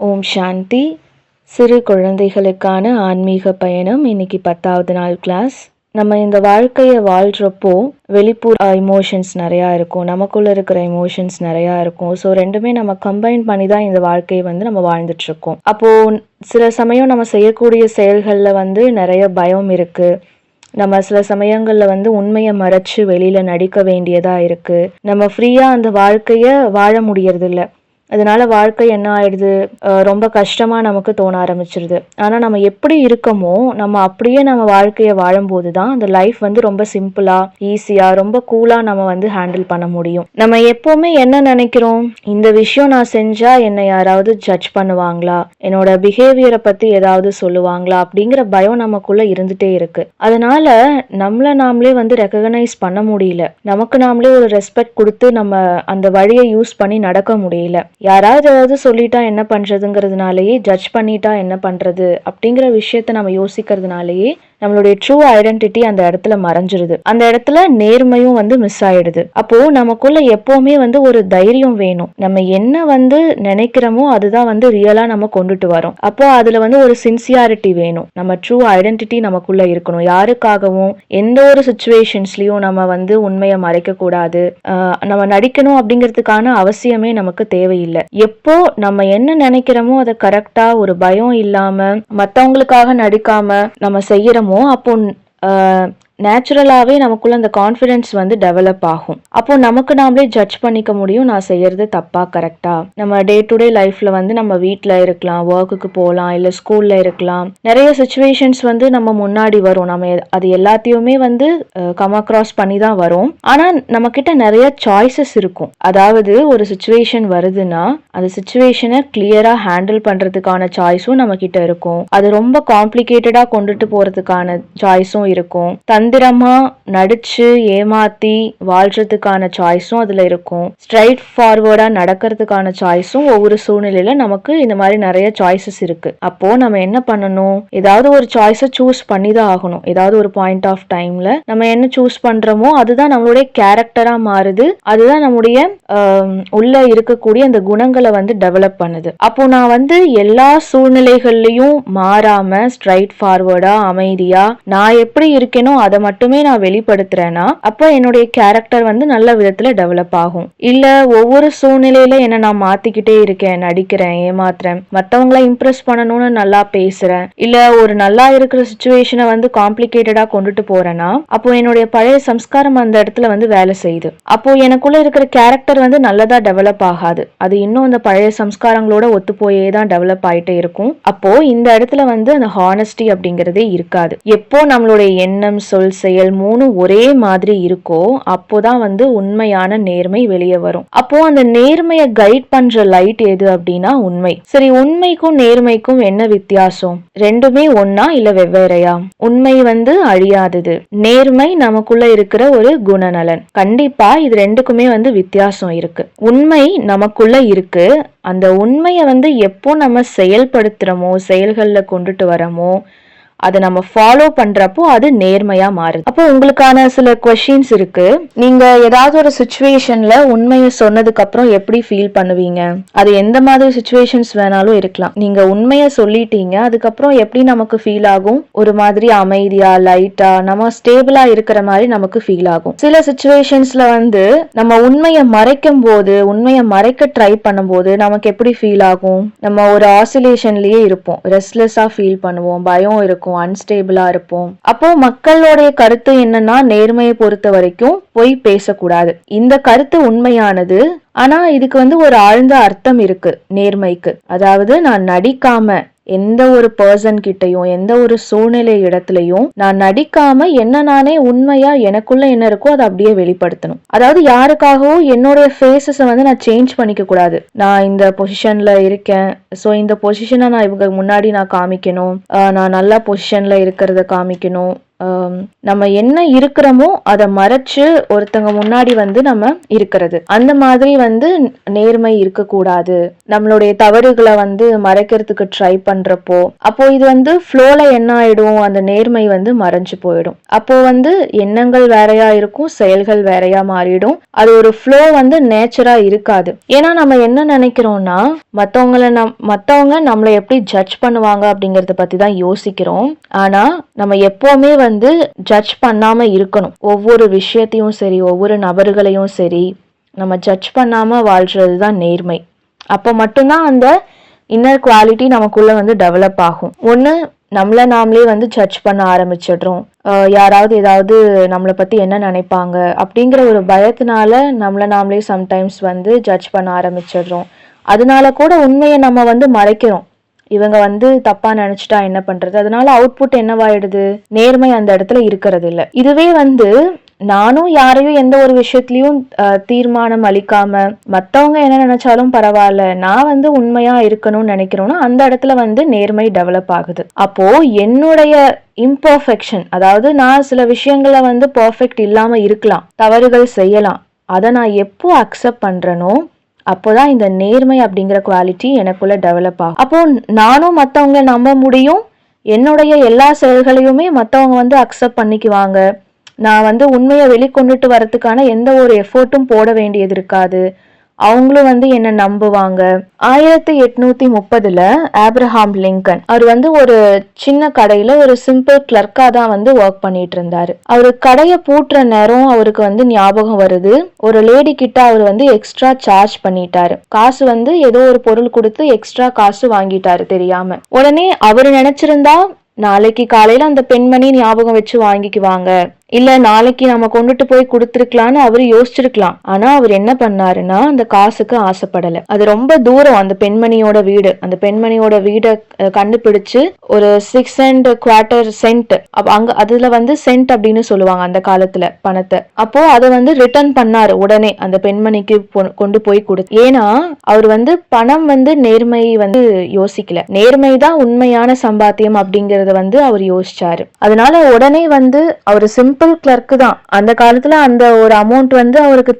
ஓம் சாந்தி. சிறு குழந்தைகளுக்கான ஆன்மீக பயணம். இன்னைக்கு 10வது நாள் கிளாஸ். நம்ம இந்த வாழ்க்கையை வாழ்கிறப்போ வெளிப்புற இமோஷன்ஸ் நிறையா இருக்கும், நமக்குள்ள இருக்கிற இமோஷன்ஸ் நிறையா இருக்கும். ஸோ ரெண்டுமே நம்ம கம்பைன் பண்ணி தான் இந்த வாழ்க்கையை நம்ம வாழ்ந்துட்டு இருக்கோம். அப்போ சில சமயம் நம்ம செய்யக்கூடிய செயல்களில் நிறைய பயம் இருக்கு. நம்ம சில சமயங்களில் உண்மையை மறைச்சு வெளியில நடிக்க வேண்டியதா இருக்கு. நம்ம ஃப்ரீயா அந்த வாழ்க்கையை வாழ முடியறதில்ல. அதனால வாழ்க்கை என்ன ஆயிடுது, ரொம்ப கஷ்டமா நமக்கு தோண ஆரம்பிச்சிருது. ஆனா நம்ம எப்படி இருக்கோமோ நம்ம அப்படியே நம்ம வாழ்க்கையை வாழும்போது தான் அந்த லைஃப் ரொம்ப சிம்பிளா ஈஸியா ரொம்ப கூலா நம்ம ஹேண்டில் பண்ண முடியும். நம்ம எப்பவுமே என்ன நினைக்கிறோம், இந்த விஷயம் நான் செஞ்சா என்னை யாராவது ஜட்ஜ் பண்ணுவாங்களா, என்னோட பிஹேவியரை பத்தி ஏதாவது சொல்லுவாங்களா அப்படிங்கிற பயம் நமக்குள்ள இருந்துட்டே இருக்கு. அதனால நம்மள நாமளே ரெகக்னைஸ் பண்ண முடியல, நமக்கு நாமளே ஒரு ரெஸ்பெக்ட் கொடுத்து நம்ம அந்த வழியை யூஸ் பண்ணி நடக்க முடியல. யாராவது ஏதாவது சொல்லிட்டா என்ன பண்றதுங்கிறதுனாலயே, ஜட்ஜ் பண்ணிட்டா என்ன பண்றது அப்படிங்கிற விஷயத்த நம்ம யோசிக்கிறதுனாலயே நம்மளுடைய ட்ரூ ஐடென்டிட்டி அந்த இடத்துல மறைஞ்சிருது. அந்த இடத்துல நேர்மையும் மிஸ் ஆயிடுது. அப்போ நமக்குள்ள எப்பவுமே ஒரு தைரியம் வேணும். நம்ம என்ன நினைக்கிறோமோ அதுதான் ரியலா நம்ம கொண்டுட்டு வரோம். அப்போ அதுல ஒரு சின்சியாரிட்டி வேணும். நம்ம ட்ரூ ஐடென்டிட்டி நமக்குள்ள இருக்கணும். யாருக்காகவும் எந்த ஒரு சுச்சுவேஷன்ஸ்லயும் நம்ம உண்மையை மறைக்க கூடாது. நம்ம நடிக்கணும் அப்படிங்கிறதுக்கான அவசியமே நமக்கு தேவையில்லை. எப்போ நம்ம என்ன நினைக்கிறோமோ அதை கரெக்டா ஒரு பயம் இல்லாம மத்தவங்களுக்காக நடிக்காம நம்ம செய்யறோமோ அப்போ நேச்சுரலாவே நமக்குள்ள அந்த கான்ஃபிடன்ஸ் டெவலப் ஆகும். அப்போ நமக்கு நாமளே ஜட்ஜ் பண்ணிக்க முடியும், நான் செய்யறது தப்பா கரெக்டா. நம்ம டே டு டே லைஃப்ல நம்ம வீட்ல இருக்கலாம், ஒர்க்குக்கு போகலாம், இல்ல ஸ்கூல்ல இருக்கலாம். நிறைய சுச்சுவேஷன்ஸ் நம்ம முன்னாடி வரும். நம்ம அது எல்லாத்தையுமே கம் அக்ராஸ் பண்ணி தான் வரும். ஆனா நம்ம கிட்ட நிறைய சாய்ஸஸ் இருக்கும். அதாவது ஒரு சுச்சுவேஷன் வருதுன்னா அந்த சுச்சுவேஷனை கிளியரா ஹேண்டில் பண்றதுக்கான சாய்ஸும் நம்ம கிட்ட இருக்கும். அது ரொம்ப காம்ப்ளிகேட்டடா கொண்டுட்டு போறதுக்கான சாய்ஸும் இருக்கும். தந்திரமா நடிச்சு ஏமாத்தி வாழ்றதுக்கான சாய்ஸும் அதுல இருக்கும். ஸ்ட்ரைட் ஃபார்வர்டா நடக்கிறதுக்கான சாய்ஸும் ஒவ்வொரு சூழ்நிலையில நமக்கு இந்த மாதிரி நிறைய சாய்ஸஸ் இருக்கு. அப்போ நம்ம என்ன பண்ணணும், ஏதாவது ஒரு சாய்ஸை சூஸ் பண்ணி தான் ஆகணும். ஏதாவது ஒரு பாயிண்ட் ஆஃப் டைம்ல நம்ம என்ன சூஸ் பண்றோமோ அதுதான் நம்மளுடைய கேரக்டரா மாறுது. அதுதான் நம்முடைய உள்ள இருக்கக்கூடிய அந்த குணங்களை டெவலப் பண்ணுது. அப்போ நான் எல்லா சூழ்நிலைகள்லயும் மாறாம ஸ்ட்ரைட் ஃபார்வர்டா அமைதியா நான் எப்படி இருக்கேனோ அதை மட்டுமே நான் வெளிப்படுத்துறேன்னா அப்ப என்னுடைய கேரக்டர் நல்ல விதத்துல டெவலப் ஆகும். இல்ல ஒவ்வொரு சூழ்நிலையில என்ன நான் மாத்திக்கிட்டே இருக்கேன், நடிக்கிறேன், ஏமாத்துறேன், மத்தவங்களை இம்ப்ரெஸ் பண்ணணும்னு நல்லா பேசுறேன், இல்ல ஒரு நல்லா இருக்கிற சுச்சுவேஷனை காம்ப்ளிகேட்டடா கொண்டுட்டு போறேன்னா அப்போ என்னுடைய பழைய சம்ஸ்காரம் அந்த இடத்துல வேலை செய்யுது. அப்போ எனக்குள்ள இருக்கிற கேரக்டர் நல்லதா டெவலப் ஆகாது. அது இன்னும் அந்த பழைய சம்ஸ்காரங்களோட ஒத்து போயே தான் டெவலப் ஆயிட்டே இருக்கும். அப்போ இந்த இடத்துல அந்த ஹானஸ்டி அப்படிங்கறதே இருக்காது. எப்போ நம்மளுடைய எண்ணம் சொல் செயல் மூணு ஒரே மாதிரி இருக்கோ அப்போதான் உண்மையான நேர்மை வெளியே வரும். அப்போ அந்த நேர்மையை கைட் பண்ற லைட் எது அப்படின்னா உண்மை. சரி, உண்மைக்கும் நேர்மைக்கும் என்ன வித்தியாசம்? ரெண்டுமே ஒன்னா இல்ல வெவ்வேறையா? உண்மை அழியாதது, நேர்மை நமக்குள்ள இருக்கிற ஒரு குணநலன். கண்டிப்பா இது ரெண்டுக்குமே வித்தியாசம் இருக்கு. உண்மை நமக்குள்ள இருக்கு. அந்த உண்மையை எப்போ நம்ம செயல்படுத்துறோமோ செயல்கள்ல கொண்டுட்டு வரமோ அதை நம்ம ஃபாலோ பண்றப்போ அது நேர்மையா மாறுது. அப்போ உங்களுக்கான சில கொஸ்டின்ஸ் இருக்கு. நீங்க ஏதாவது ஒரு சிச்சுவேஷன்ல உண்மையை சொன்னதுக்கு அப்புறம் எப்படி ஃபீல் பண்ணுவீங்க? அது எந்த மாதிரி சிச்சுவேஷன்ஸ் வேணாலும் இருக்கலாம். நீங்க உண்மையை சொல்லிட்டீங்க, அதுக்கப்புறம் எப்படி நமக்கு ஃபீல் ஆகும்? ஒரு மாதிரி அமைதியா லைட்டா நம்ம ஸ்டேபிளா இருக்கிற மாதிரி நமக்கு ஃபீல் ஆகும். சில சிச்சுவேஷன்ஸ்ல நம்ம உண்மையை மறைக்கும் போது, உண்மையை மறைக்க ட்ரை பண்ணும் போது நமக்கு எப்படி ஃபீல் ஆகும்? நம்ம ஒரு ஆசிலேஷன்லயே இருப்போம், ரெஸ்ட்லெஸ்ஸா ஃபீல் பண்ணுவோம், பயம் இருக்கும், அன்ஸ்டேபிளா இருப்போம். அப்போ மக்களுடைய கருத்து என்னன்னா, நேர்மையை பொறுத்த வரைக்கும் பொய் பேசக்கூடாது. இந்த கருத்து உண்மையானது. ஆனா இதுக்கு ஒரு ஆழ்ந்த அர்த்தம் இருக்கு நேர்மைக்கு. அதாவது நான் நடிக்காம எந்த ஒரு பர்சன் கிட்டையும் எந்த ஒரு சூழ்நிலை இடத்துலயும் நான் நடிக்காம என்ன நானே உண்மையா எனக்குள்ள என்ன இருக்கோ அதை அப்படியே வெளிப்படுத்தணும். அதாவது யாருக்காகவும் என்னோட ஃபேஸஸை நான் சேஞ்ச் பண்ணிக்க கூடாது. நான் இந்த பொசிஷன்ல இருக்கேன், ஸோ இந்த பொசிஷனை நான் இவங்க முன்னாடி நான் காமிக்கணும், நான் நல்ல பொசிஷன்ல இருக்கிறத காமிக்கணும், நம்ம என்ன இருக்கிறோமோ அதை மறைச்சு ஒருத்தங்க முன்னாடி வந்து நம்ம இருக்கிறது. அந்த மாதிரி வந்து நேர்மை இருக்கக்கூடாது. நம்மளுடைய தவறுகளை வந்து மறைக்கிறதுக்கு ட்ரை பண்றப்போ அப்போ இது வந்து ஃப்ளோல என்ன ஆயிடும், அந்த நேர்மை வந்து மறைஞ்சு போயிடும். அப்போ வந்து எண்ணங்கள் வேறையா இருக்கும், செயல்கள் வேறையா மாறிடும். அது ஒரு ஃப்ளோ வந்து நேச்சரா இருக்காது. ஏன்னா நம்ம என்ன நினைக்கிறோம்னா மத்தவங்க நம்மளை எப்படி ஜட்ஜ் பண்ணுவாங்க அப்படிங்கறத பத்தி தான் யோசிக்கிறோம். ஆனா நம்ம எப்பவுமே வந்து ஜட்ஜ் பண்ணாம இருக்கணும். ஒவ்வொரு விஷயத்தையும் சரி, ஒவ்வொரு நபர்களையும் சரி, நம்ம ஜட்ஜ் பண்ணாம வாழ்றதுதான் நேர்மை. அப்போ மட்டும்தான் அந்த இன்னர் குவாலிட்டி நமக்குள்ள வந்து டெவலப் ஆகும். ஒண்ணு நாமளே வந்து ஜட்ஜ் பண்ண ஆரம்பிச்சிடுறோம். யாராவது ஏதாவது நம்மளை பத்தி என்ன நினைப்பாங்க அப்படிங்கிற ஒரு பயத்தினால நாமளே சம்டைம்ஸ் வந்து ஜட்ஜ் பண்ண ஆரம்பிச்சிடுறோம். அதனால கூட உண்மையை நம்ம வந்து மறைக்கிறோம். இவங்க வந்து தப்பா நினைச்சிட்டா என்ன பண்றது? அதனால அவுட்புட் என்னவாயிடுது, நேர்மை அந்த இடத்துல இருக்கிறது இல்ல. இதுவே வந்து நானும் யாரையும் எந்த ஒரு விஷயத்திலயும் தீர்மானம் அளிக்காம மத்தவங்க என்ன நினைச்சாலும் பரவாயில்ல, நான் வந்து உண்மையா இருக்கணும்னு நினைக்கிறோம்னா அந்த இடத்துல வந்து நேர்மை டெவலப் ஆகுது. அப்போ என்னுடைய இம்பர்ஃபெக்ஷன், அதாவது நான் சில விஷயங்களை வந்து பர்ஃபெக்ட் இல்லாம இருக்கலாம், தவறுகள் செய்யலாம், அதை நான் எப்போ அக்செப்ட் பண்றேனோ அப்போதான் இந்த நேர்மை அப்படிங்கிற குவாலிட்டி எனக்குள்ள டெவலப் ஆகும். அப்போ நானும் மத்தவங்க நம்ப முடியும், என்னுடைய எல்லா செயல்களையுமே மத்தவங்க வந்து அக்செப்ட் பண்ணிக்குவாங்க. நான் வந்து உண்மையை வெளிக்கொண்டுட்டு வரதுக்கான எந்த ஒரு எஃபோர்ட்டும் போட வேண்டியது இருக்காது. அவங்களும் வந்து என்ன நம்புவாங்க. 1830 ஆப்ரஹாம் லிங்கன் அவர் வந்து ஒரு சின்ன கடையில ஒரு சிம்பிள் கிளர்க்கா தான் வந்து ஒர்க் பண்ணிட்டு இருந்தாரு. அவரு கடையை பூட்டுற நேரம் அவருக்கு வந்து ஞாபகம் வருது. ஒரு லேடி கிட்ட அவர் வந்து எக்ஸ்ட்ரா சார்ஜ் பண்ணிட்டாரு. காசு வந்து ஏதோ ஒரு பொருள் கொடுத்து எக்ஸ்ட்ரா காசு வாங்கிட்டாரு தெரியாம. உடனே அவரு நினைச்சிருந்தா நாளைக்கு காலையில அந்த பெண்மணி ஞாபகம் வச்சு வாங்கிக்குவாங்க, இல்ல நாளைக்கு நம்ம கொண்டுட்டு போய் கொடுத்துருக்கலான்னு அவரு யோசிச்சிருக்கலாம். ஆனா அவர் என்ன பண்ணாருன்னா அந்த காசுக்கு ஆசைப்படல. அது ரொம்ப தூரம் அந்த பெண்மணியோட வீடு. அந்த பெண்மணியோட வீடை கண்டுபிடிச்சு ஒரு 6¼ சென்ட், அங்க அதுல வந்து சென்ட் அப்படின்னு சொல்லுவாங்க அந்த காலத்துல பணத்தை. அப்போ அதை வந்து ரிட்டர்ன் பண்ணாரு உடனே அந்த பெண்மணிக்கு கொண்டு போய் கொடுத்து. ஏன்னா அவர் வந்து பணம் வந்து நேர்மை வந்து யோசிக்கல, நேர்மைதான் உண்மையான சம்பாத்தியம் அப்படிங்கறத வந்து அவர் யோசிச்சாரு. அதனால உடனே வந்து அவர் சிம்பிள் கிளர்க்கு தான். அந்த காலத்துல அந்த ஒரு அமௌண்ட் வந்து அவருக்கு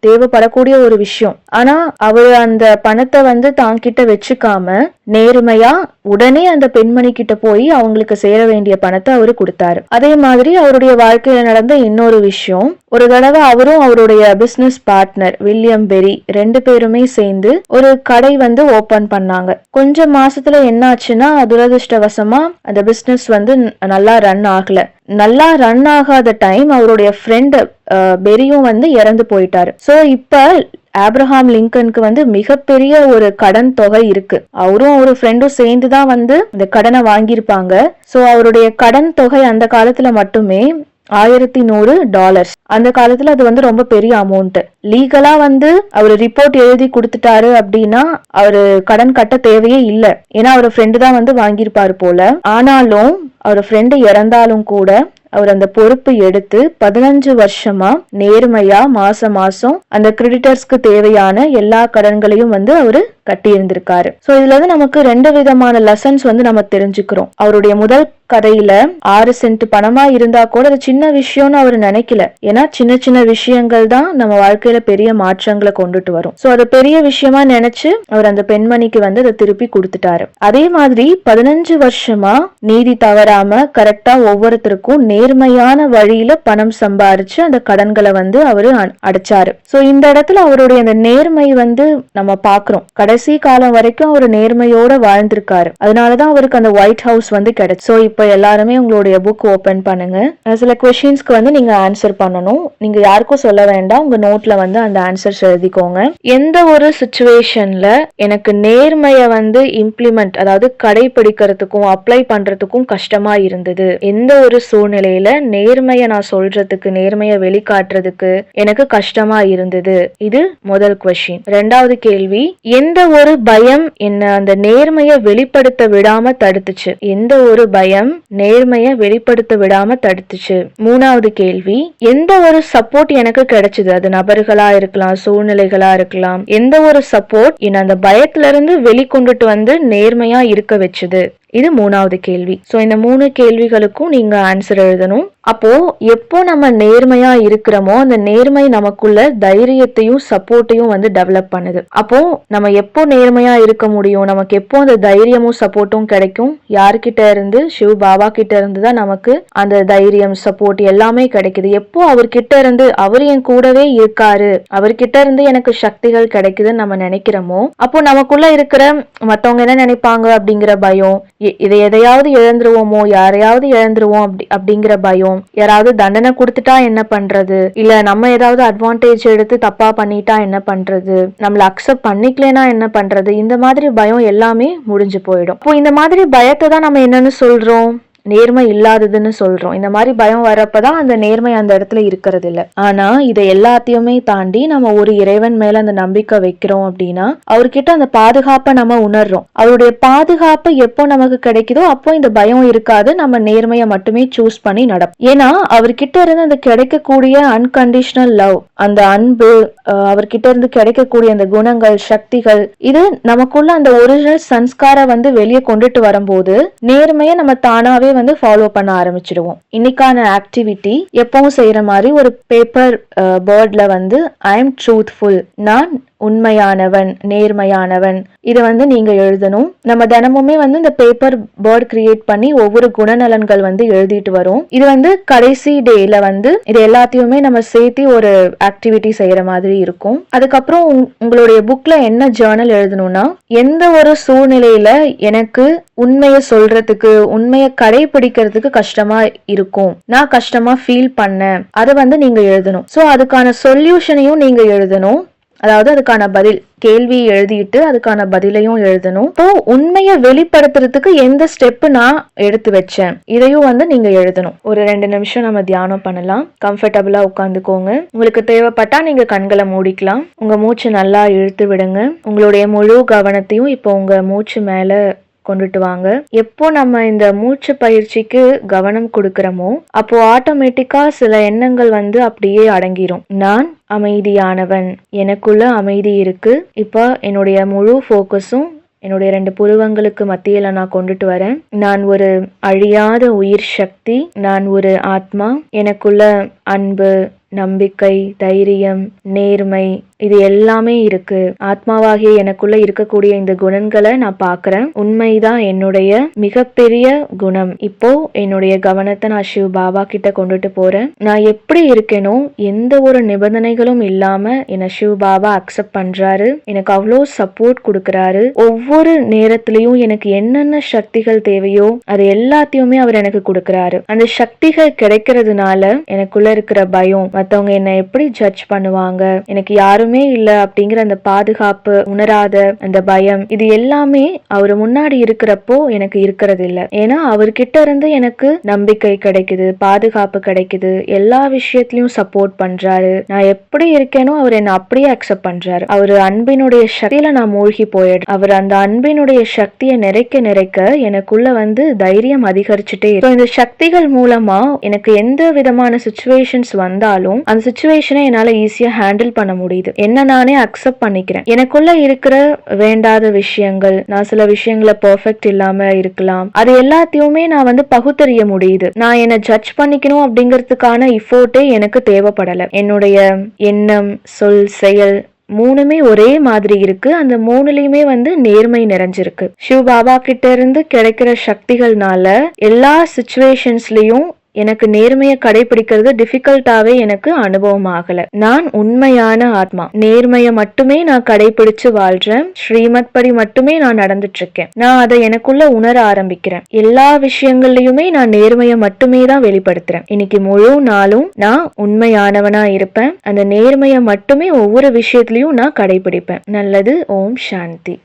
தேவைப்படக்கூடிய ஒரு விஷயம். ஆனா அவரு அந்த பணத்தை வந்து தாங்கிட்ட வச்சுக்காம நேர்மையா உடனே அந்த பெண்மணி கிட்ட போய் அவங்களுக்கு சேர வேண்டிய பணத்தை அவரு கொடுத்தாரு. அதே மாதிரி அவருடைய வாழ்க்கையில நடந்த இன்னொரு விஷயம், ஒரு தடவை அவரும் அவருடைய பிசினஸ் பார்ட்னர் வில்லியம் பெரி 2 பேருமே சேர்ந்து ஒரு கடை வந்து ஓபன் பண்ணாங்க. கொஞ்சம் மாசத்துல என்னாச்சுன்னா துரதிருஷ்டவசமா அந்த பிசினஸ் வந்து நல்லா ரன் ஆகல. நல்லா ரன் ஆகாத டைம் அவருடைய ஃப்ரெண்ட் பெரியும் வந்து இறந்து போயிட்டாரு. சோ இப்ப ஆப்ரஹாம் லிங்கனுக்கு வந்து மிகப்பெரிய ஒரு கடன் தொகை இருக்கு. அவரும் ஒரு ஃப்ரெண்டும் சேர்ந்துதான் வந்து இந்த கடனை வாங்கியிருப்பாங்க. சோ அவருடைய கடன் தொகை அந்த காலத்துல மட்டுமே $1100. அந்த காலத்துல அது வந்து ரொம்ப பெரிய அமௌண்ட். லீகலா வந்து அவரு ரிப்போர்ட் எழுதி கொடுத்துட்டாரு அப்படின்னா அவரு கடன் கட்ட தேவையே இல்லை. ஏன்னா அவர் ஃப்ரெண்டு தான் வந்து வாங்கியிருப்பாரு போல. ஆனாலும் அவர் ஃப்ரெண்டு இறந்தாலும் கூட அவர் அந்த பொறுப்பு எடுத்து 15 வருஷமா நேர்மையா மாசம் அந்த கிரெடிட்டர்ஸ்க்கு தேவையான எல்லா கடன்களையும் வந்து அவரு கட்டி இருந்திருக்காரு. சோ இதுல வந்து நமக்கு 2 விதமான லெசன்ஸ் வந்து நம்ம தெரிஞ்சுக்கிறோம். அவருடைய முதல் கதையில 6 சென்ட் பணமா இருந்தா கூட அது சின்ன விஷயம்னு அவர் நினைக்கல. ஏன்னா சின்ன சின்ன விஷயங்கள் தான் நம்ம வாழ்க்கையில பெரிய மாற்றங்களை கொண்டுட்டு வரும். சோ அது பெரிய விஷயமா நினைச்சு அவர் அந்த பெண்மணிக்கு வந்து அதை திருப்பி கொடுத்துட்டாரு. அதே மாதிரி 15 வருஷமா நீதி தவறாம கரெக்டா ஒவ்வொருத்தருக்கும் நேர்மையான வழியில பணம் சம்பாரிச்சு அந்த கடன்களை வந்து அவரு அடைச்சாரு. சோ இந்த இடத்துல அவருடைய அந்த நேர்மை வந்து நம்ம பாக்குறோம். கடைசி காலம் வரைக்கும் அவர் நேர்மையோட வாழ்ந்திருக்காரு. அதனாலதான் அவருக்கு அந்த ஒயிட் ஹவுஸ் வந்து கிடைச்சு. சோ இப்ப எல்லாருமே உங்களுடைய புக் ஓபன் பண்ணுங்க. சில கொஸ்டின்ஸ்க்கு வந்து நீங்க ஆன்சர் பண்ணணும். நீங்க யாருக்கும் சொல்ல வேண்டாம், உங்க நோட்ல வந்து அந்த ஆன்சர்ஸ் எழுதிக்கோங்க. எந்த ஒரு சிச்சுவேஷன்ல எனக்கு நேர்மைய வந்து இம்ப்ளிமெண்ட், அதாவது கடைபிடிக்கிறதுக்கும் அப்ளை பண்றதுக்கும் கஷ்டமா இருந்தது? எந்த ஒரு சூழ்நிலையில நேர்மைய நான் சொல்றதுக்கு, நேர்மைய வெளிக்காட்டுறதுக்கு எனக்கு கஷ்டமா இருந்தது? இது முதல் கொஸ்டின். 2வது கேள்வி, எந்த ஒரு பயம் என்ன அந்த நேர்மைய வெளிப்படுத்த விடாம தடுத்துச்சு? எந்த ஒரு பயம் நேர்மைய வெளிப்படுத்த விடாம தடுத்துச்சு? 3வது கேள்வி, எந்த ஒரு சப்போர்ட் எனக்கு கிடைச்சது? அது நபர்களா இருக்கலாம், சூழ்நிலைகளா இருக்கலாம். எந்த ஒரு சப்போர்ட் என்ன அந்த பயத்துல இருந்து வெளிக்கொண்டுட்டு வந்து நேர்மையா இருக்க வச்சுது? இது 3வது கேள்வி. ஸோ இந்த 3 கேள்விகளுக்கும் நீங்க ஆன்சர் எழுதணும். அப்போ எப்போ நம்ம நேர்மையா இருக்கிறோமோ அந்த நேர்மை நமக்குள்ள தைரியத்தையும் சப்போர்ட்டையும் வந்து டெவலப் பண்ணுது. அப்போ நம்ம எப்போ நேர்மையா இருக்க முடியும், நமக்கு எப்போ அந்த தைரியமும் சப்போர்ட்டும் கிடைக்கும், யாருக்கிட்ட இருந்து? சிவ பாபா கிட்ட இருந்து தான் நமக்கு அந்த தைரியம் சப்போர்ட் எல்லாமே கிடைக்குது. எப்போ அவர்கிட்ட இருந்து அவர் என் கூடவே இருக்காரு, அவர்கிட்ட இருந்து எனக்கு சக்திகள் கிடைக்குதுன்னு நம்ம நினைக்கிறோமோ அப்போ நமக்குள்ள இருக்கிற மத்தவங்க என்ன நினைப்பாங்க அப்படிங்கிற பயம், இதை எதையாவது இழந்துருவோமோ, யாரையாவது இழந்துருவோம் அப்படிங்கிற பயம், யாராவது தண்டனை கொடுத்துட்டா என்ன பண்றது, இல்ல நம்ம ஏதாவது அட்வான்டேஜ் எடுத்து தப்பா பண்ணிட்டா என்ன பண்றது, நம்மள அக்செப்ட் பண்ணிக்கலனா என்ன பண்றது, இந்த மாதிரி பயம் எல்லாமே முடிஞ்சு போயிடும். இப்போ இந்த மாதிரி பயத்தை தான் நம்ம என்னன்னு சொல்றோம்? நேர்மை இல்லாததுன்னு சொல்றோம். இந்த மாதிரி பயம் வரப்பதான் அந்த நேர்மை அந்த இடத்துல இருக்கிறது இல்ல. ஆனா இதை எல்லாத்தையுமே தாண்டி நம்ம ஒரு இறைவன் மேல அந்த நம்பிக்கை வைக்கிறோம் அப்படின்னா அவர்கிட்ட அந்த பாதுகாப்பை நம்ம உணர்றோம். அவருடைய பாதுகாப்பு எப்போ நமக்கு கிடைக்குதோ அப்போ இந்த பயம் இருக்காது. நம்ம நேர்மையை மட்டுமே சூஸ் பண்ணி நடப்போம். ஏன்னா அவர்கிட்ட இருந்து அந்த கிடைக்கக்கூடிய அன்கண்டிஷனல் லவ், அந்த அன்பு, அவர்கிட்ட இருந்து கிடைக்கக்கூடிய அந்த குணங்கள், சக்திகள், இது நமக்குள்ள அந்த ஒரிஜினல் சன்ஸ்கார வந்து வெளியே கொண்டுட்டு வரும்போது நேர்மையை நம்ம தானாவே வந்து ஃபாலோ பண்ண ஆரம்பிச்சிடுவோம். இன்னைக்கான ஆக்டிவிட்டி எப்பவும் செய்யற மாதிரி ஒரு பேப்பர் போர்ட்ல வந்து ஐ எம் ட்ரூத்ஃபுல், நான் உண்மையானவன், நேர்மையானவன், இதை வந்து நீங்க எழுதணும். நம்ம தினமுமே வந்து இந்த பேப்பர் போர்ட் கிரியேட் பண்ணி ஒவ்வொரு குணநலன்கள் வந்து எழுதிட்டு வரும். இது வந்து கடைசி டேல வந்து இது எல்லாத்தையுமே நம்ம சேர்த்து ஒரு ஆக்டிவிட்டி செய்யற மாதிரி இருக்கும். அதுக்கப்புறம் உங்களுடைய புக்ல என்ன ஜேர்னல் எழுதணும்னா, எந்த ஒரு சூழ்நிலையில எனக்கு உண்மையை சொல்றதுக்கு, உண்மையை கடைபிடிக்கிறதுக்கு கஷ்டமா இருக்கும், நான் கஷ்டமா ஃபீல் பண்ணேன், அதை வந்து நீங்க எழுதணும். சோ அதுக்கான சொல்யூஷனையும் நீங்க எழுதணும். அதாவது அதுக்கான பதில், கேள்வி எழுதிட்டு அதுக்கான பதிலையும் எழுதணும். இப்போ உண்மையை வெளிப்படுத்துறதுக்கு எந்த ஸ்டெப் நான் எடுத்து வச்சேன் இதையும் வந்து நீங்க எழுதணும். ஒரு 2 நிமிஷம் நம்ம தியானம் பண்ணலாம். கம்ஃபர்டபுளா உட்காந்துக்கோங்க. உங்களுக்கு தேவைப்பட்டா நீங்க கண்களை மூடிக்கலாம். உங்க மூச்சு நல்லா இழுத்து விடுங்க. உங்களுடைய முழு கவனத்தையும் இப்போ உங்க மூச்சு மேல கொண்டுட்டு வாங்க. எப்போ நம்ம இந்த மூச்சு பயிற்சிக்கு கவனம் கொடுக்கிறோமோ அப்போ ஆட்டோமேட்டிக்கா சில எண்ணங்கள் வந்து அப்படியே அடங்கிரும். நான் அமைதியானவன், எனக்குள்ள அமைதி இருக்கு. இப்போ என்னுடைய முழு ஃபோக்கஸும் என்னுடைய 2 புருவங்களுக்கு மத்தியில நான் கொண்டுட்டு வரேன். நான் ஒரு அழியாத உயிர் சக்தி, நான் ஒரு ஆத்மா, எனக்குள்ள அன்பு, நம்பிக்கை, தைரியம், நேர்மை, இது எல்லாமே இருக்கு. ஆத்மாவாகிய எனக்குள்ள இருக்கக்கூடிய இந்த குணங்களை நான் பாக்குறேன். உண்மைதான் என்னுடைய மிகப்பெரிய குணம். இப்போ என்னுடைய கவனத்தை நான் சிவ பாபா கிட்ட கொண்டுட்டு போறேன். நான் எப்படி இருக்கேனோ எந்த ஒரு நிபந்தனைகளும் இல்லாம என்ன சிவ பாபா அக்செப்ட் பண்றாரு. எனக்கு அவ்வளோ சப்போர்ட் கொடுக்கறாரு. ஒவ்வொரு நேரத்திலையும் எனக்கு என்னென்ன சக்திகள் தேவையோ அது எல்லாத்தையுமே அவர் எனக்கு கொடுக்கறாரு. அந்த சக்திகள் கிடைக்கிறதுனால எனக்குள்ள இருக்கிற பயம், மத்தவங்க என்ன எப்படி ஜட்ஜ் பண்ணுவாங்க, எனக்கு யாருமே இல்ல அப்படிங்கிற அந்த பாதுகாப்பு, உணராத அந்த பயம், இது எல்லாமே அவர் முன்னாடி இருக்கிறப்போ எனக்கு இருக்கிறது இல்ல. ஏன்னா அவர்கிட்ட இருந்து எனக்கு நம்பிக்கை கிடைக்குது, பாதுகாப்பு கிடைக்குது, எல்லா விஷயத்திலயும் சப்போர்ட் பண்றாரு. நான் எப்படி இருக்கேனோ அவர் என்ன அப்படியே அக்செப்ட் பண்றாரு. அவர் அன்பினுடைய சக்தியில நான் மூழ்கி போயிடு. அவர் அந்த அன்பினுடைய சக்தியை நிறைக்க நிறைக்க எனக்குள்ள வந்து தைரியம் அதிகரிச்சுட்டே இருக்கும். இந்த சக்திகள் மூலமா எனக்கு எந்த விதமான சிச்சுவேஷன்ஸ் வந்தாலும் அந்த சிச்சுவேஷனை என்னால ஈஸியா ஹேண்டில் பண்ண முடியுது. என்ன நானே அக்செப்ட் பண்ணிக்கிறேன். எனக்குள்ள இருக்கிற வேண்டாத விஷயங்கள், நான் சில விஷயங்களை பெர்ஃபெக்ட் இல்லாம இருக்கலாம், அது எல்லாத்தையுமே நான் வந்து பகுத்தறிய முடியுது. நான் என்ன ஜட்ஜ் பண்ணிக்கணும் அப்படிங்கிறதுக்கான இஃபோர்ட்டே எனக்கு தேவைப்படல. என்னுடைய எண்ணம், சொல், செயல் 3மே ஒரே மாதிரி இருக்கு. அந்த 3லயுமே வந்து நேர்மை நிறைஞ்சிருக்கு. சிவ பாபா கிட்ட இருந்து கிடைக்கிற சக்திகள்னால எல்லா சிச்சுவேஷன்ஸ்லயும் எனக்கு நேர்மையை கடைபிடிக்கிறது டிஃபிகல்ட்டாவே எனக்கு அனுபவம் ஆகல. நான் உண்மையான ஆத்மா, நேர்மையை மட்டுமே நான் கடைபிடிச்சு வாழ்றேன். ஸ்ரீமத் படி மட்டுமே நான் நடந்துட்டு இருக்கேன். நான் அதை எனக்குள்ள உணர ஆரம்பிக்கிறேன். எல்லா விஷயங்கள்லயுமே நான் நேர்மையை மட்டுமே தான் வெளிப்படுத்துறேன். இன்னைக்கு முழு நாளும் நான் உண்மையானவனா இருப்பேன். அந்த நேர்மையை மட்டுமே ஒவ்வொரு விஷயத்திலயும் நான் கடைபிடிப்பேன். நல்லது. ஓம் சாந்தி.